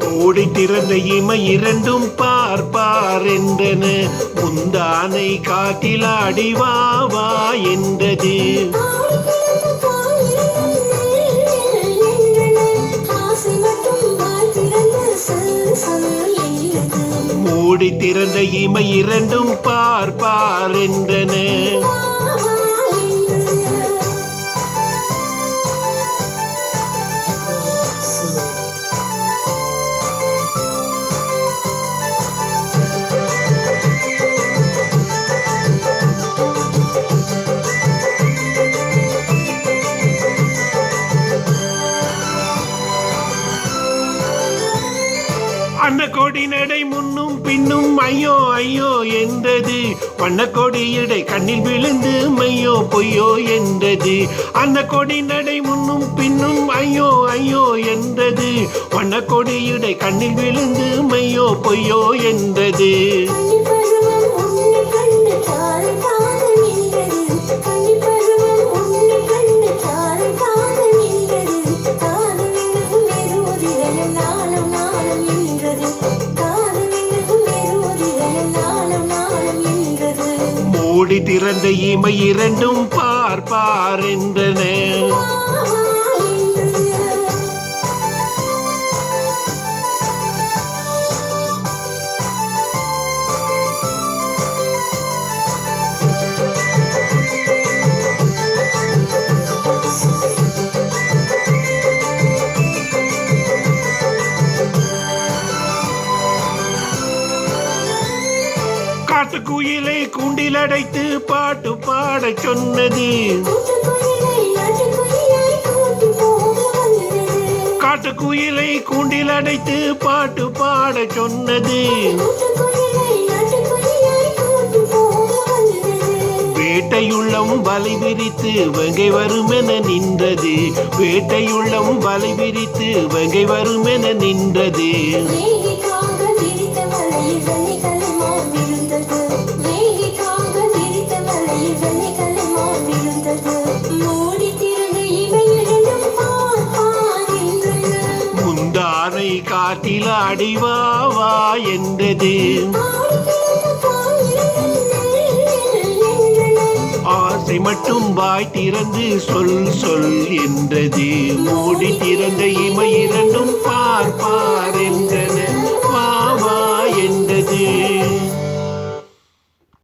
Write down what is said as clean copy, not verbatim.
மூடி திறந்த இமை இரண்டும் பார்ப்பார் என்றன, முந்தானை காட்டில் அடிவா வா என்றது. மூடி திறந்த இமை இரண்டும் பார்ப்பார் என்றன. அன்னக்கொடி நடை முன்னும் பின்னும் ஐயோ ஐயோ என்றது, வண்ணக்கொடி இடை கண்ணில் விழுந்து மையோ பொய்யோ என்றது. அன்னக்கொடி நடை முன்னும் பின்னும் ஐயோ ஐயோ என்றது, வண்ணக்கொடி இடை கண்ணில் விழுந்து மையோ பொய்யோ என்றது. மூடி திறந்த இமை இரண்டும் பார்ப்பார் என்றன. காட்டுக்குயிலை கூண்டில் அடைத்து பாட்டு பாட சொன்னது, காட்டுக்குயிலை கூண்டில் அடைத்து பாட்டு பாட சொன்னது. வேட்டையுள்ளம் வலை விரித்து வெங்கை வருமென நின்றது, வேட்டையுள்ளம் வலை விரித்து வெங்கை வருமென நின்றது. முந்தானை காட்டில் அடிவா வா என்றது, ஆசை மட்டும் வாய் திறந்து சொல் சொல் என்றது. மூடி திறந்த இமை இரண்டும் பார்ப்பார் என்றன, வா வா என்றது.